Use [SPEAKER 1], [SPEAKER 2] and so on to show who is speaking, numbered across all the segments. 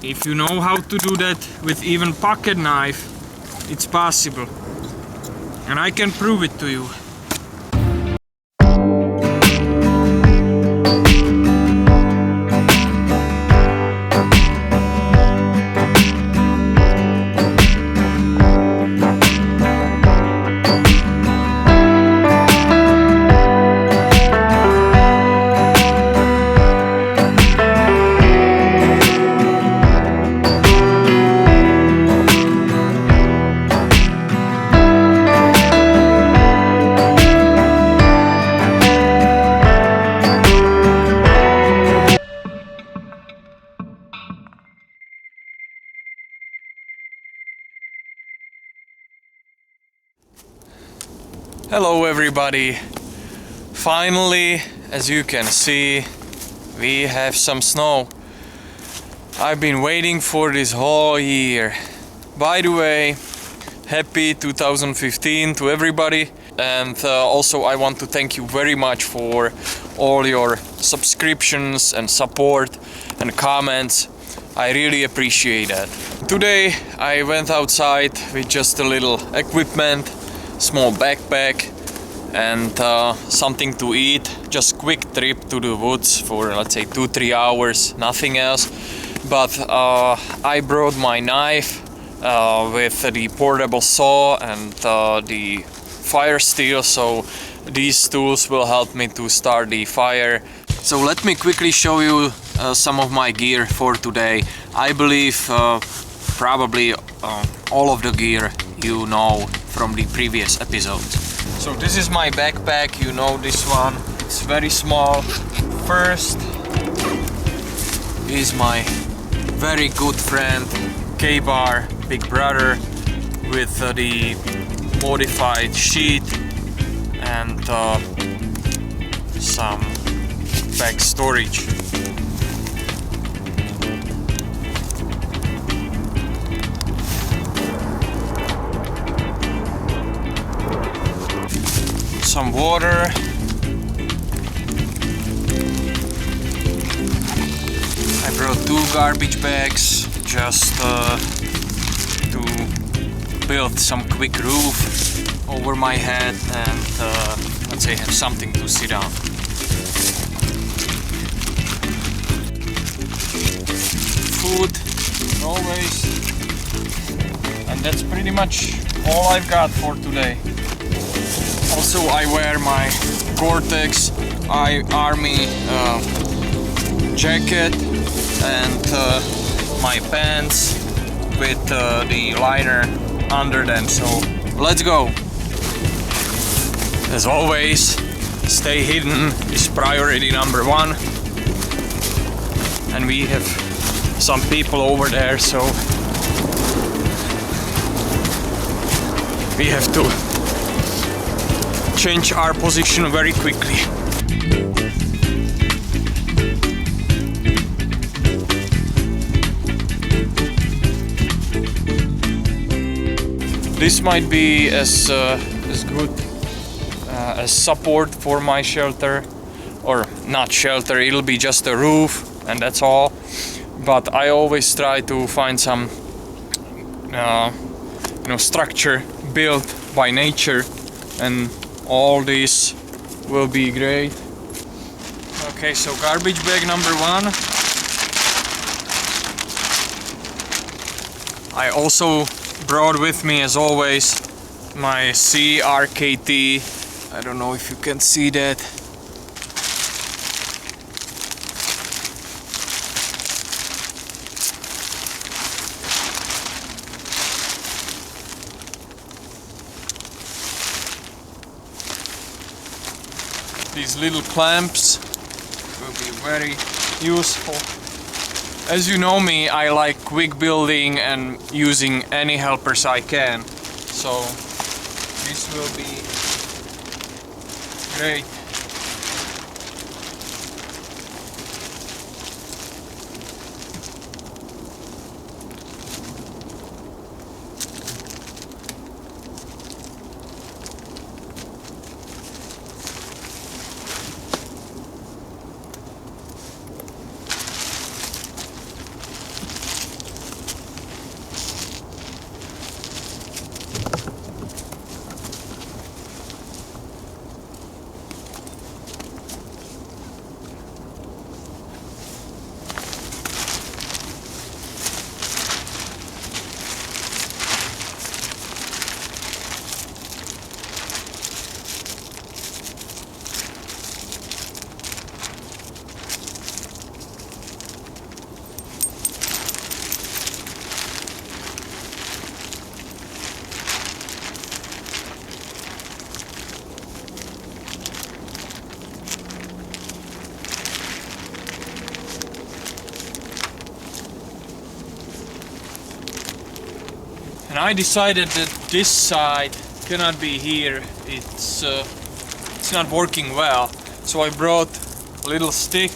[SPEAKER 1] If you know how to do that with even pocket knife, it's possible. And I can prove it to you. Hello everybody! Finally, as you can see, we have some snow. I've been waiting for this whole year. By the way, happy 2015 to everybody, and also I want to thank you very much for all your subscriptions and support and comments. I really appreciate that. Today I went outside with just a little equipment, small backpack and something to eat. Just quick trip to the woods for let's say 2-3 hours, nothing else. But I brought my knife with the portable saw and the fire steel, so these tools will help me to start the fire. So let me quickly show you some of my gear for today. I believe probably all of the gear you know from the previous episodes. So this is my backpack, you know this one, it's very small. First is my very good friend K-Bar Big Brother with the modified sheet and some bag storage. Some water. I brought 2 garbage bags just to build some quick roof over my head and let's say have something to sit on. Food, always, and that's pretty much all I've got for today. Also, I wear my Gore-Tex Army jacket and my pants with the liner under them. So let's go! As always, stay hidden is priority number 1. And we have some people over there, so we have to change our position very quickly. This might be as good as support for my shelter, or not shelter, it'll be just a roof and that's all. But I always try to find some structure built by nature, and all this will be great. Okay, so garbage bag number 1. I also brought with me, as always, my CRKT. I don't know if you can see that. These little clamps will be very useful. As you know me, I like quick building and using any helpers I can. So this will be great. And I decided that this side cannot be here. It's not working well. So I brought a little stick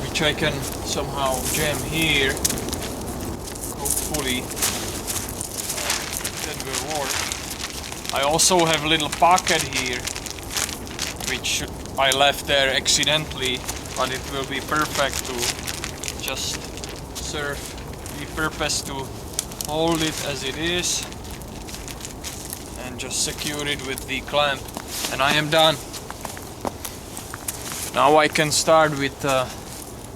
[SPEAKER 1] which I can somehow jam here. Hopefully that will work. I also have a little pocket here which I left there accidentally, but it will be perfect to just serve the purpose to hold it as it is and just secure it with the clamp, and I am done. Now I can start with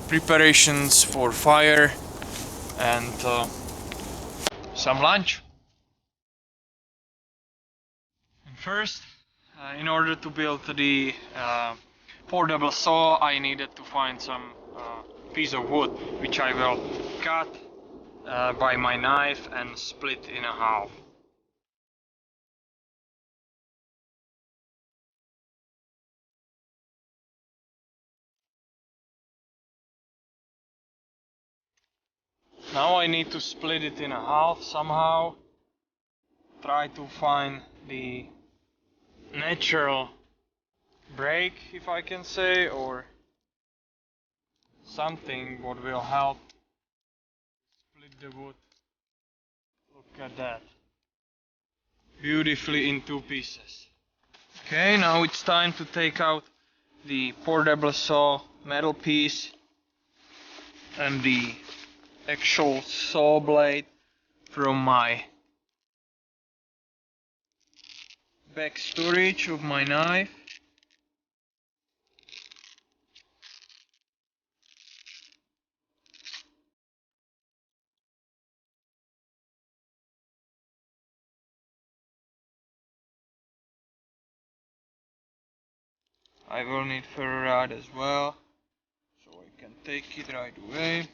[SPEAKER 1] preparations for fire and some lunch. And first, in order to build the portable saw, I needed to find some piece of wood which I will cut by my knife and split in a half. Now I need to split it in a half somehow. Try to find the natural break, if I can say, or something what will help split the wood. Look at that. Beautifully in two pieces. Okay, now it's time to take out the portable saw metal piece and the actual saw blade from my back storage of my knife. I will need ferro rod as well, so I can take it right away.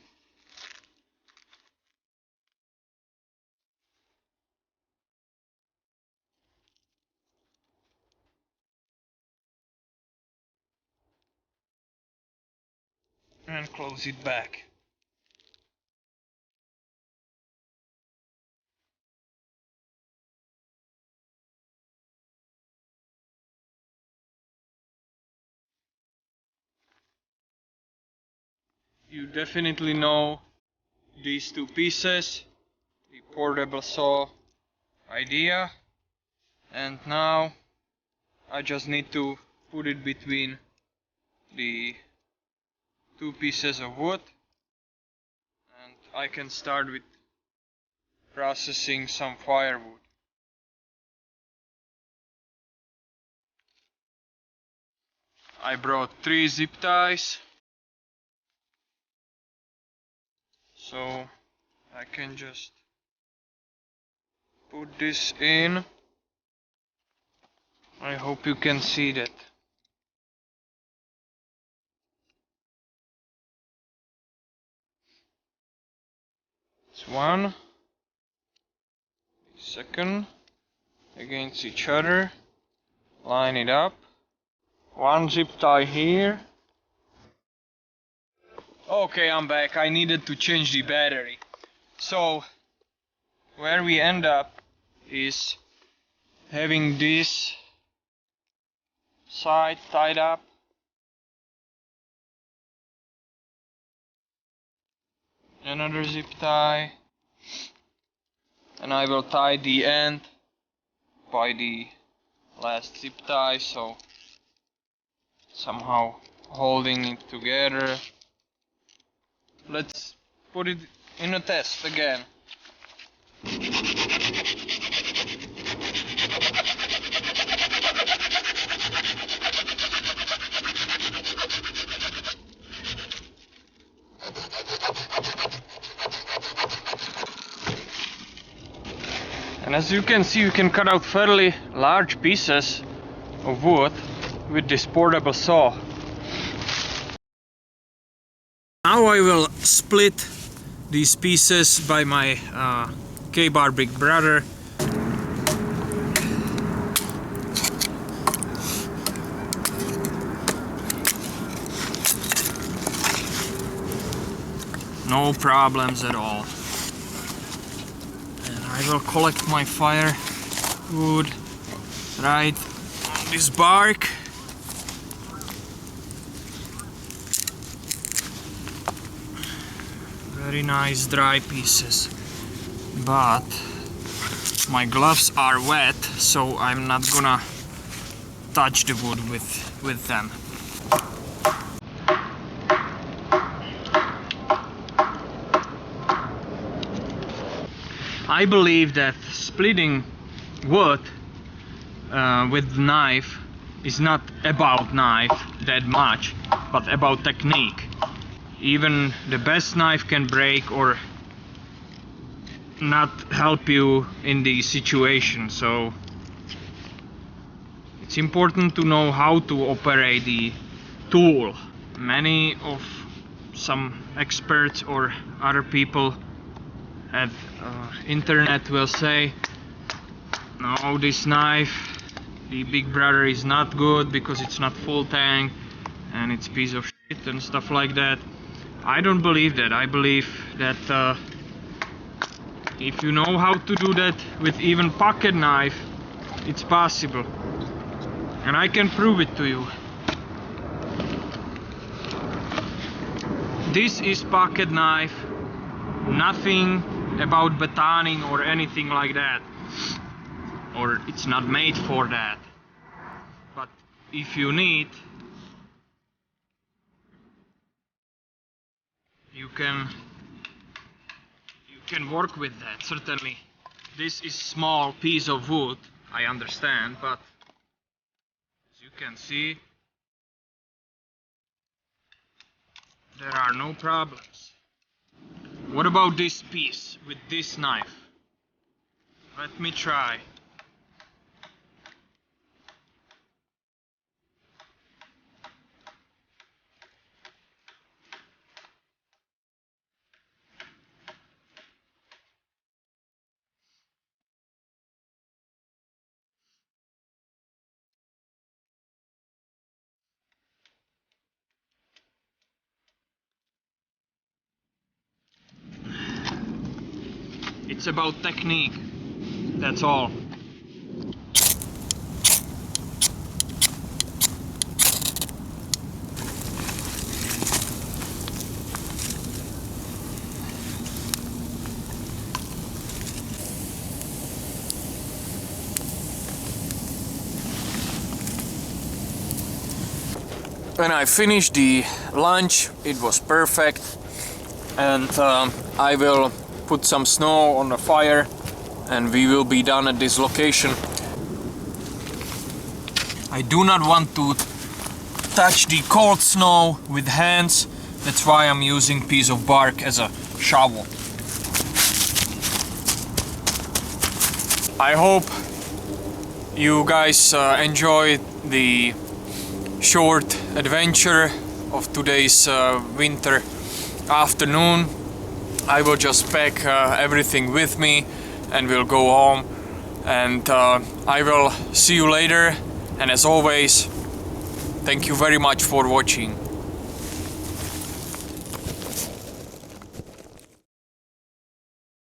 [SPEAKER 1] And close it back. You definitely know these two pieces, the portable saw idea, and now I just need to put it between the two pieces of wood, and I can start with processing some firewood. I brought 3 zip ties, so I can just put this in. I hope you can see that. It's one, second, against each other, line it up, one zip tie here. Okay, I'm back. I needed to change the battery. So where we end up is having this side tied up, another zip tie, and I will tie the end by the last zip tie, so somehow holding it together. Let's put it in a test again. And as you can see, you can cut out fairly large pieces of wood with this portable saw. Now I will split these pieces by my K-bar big brother. No problems at all. And I will collect my firewood right on this bark. Very nice dry pieces, but my gloves are wet, so I'm not gonna touch the wood with them. I believe that splitting wood with knife is not about knife that much, but about technique. Even the best knife can break or not help you in the situation, so it's important to know how to operate the tool. Many of some experts or other people at internet will say, no, this knife, the Big Brother, is not good because it's not full tang and it's a piece of shit and stuff like that. I don't believe that. I believe that if you know how to do that with even pocket knife, it's possible, and I can prove it to you. This is pocket knife, nothing about batoning or anything like that, or it's not made for that. But if you need, you can work with that. Certainly this is small piece of wood, I understand, but as you can see, there are no problems. What about this piece with this knife? Let me try. It's about technique, that's all. When I finished the lunch, it was perfect, and I will put some snow on the fire and we will be done at this location. I do not want to touch the cold snow with hands, that's why I'm using piece of bark as a shovel. I hope you guys enjoyed the short adventure of today's winter afternoon. I will just pack everything with me and we'll go home, and I will see you later, and as always, thank you very much for watching.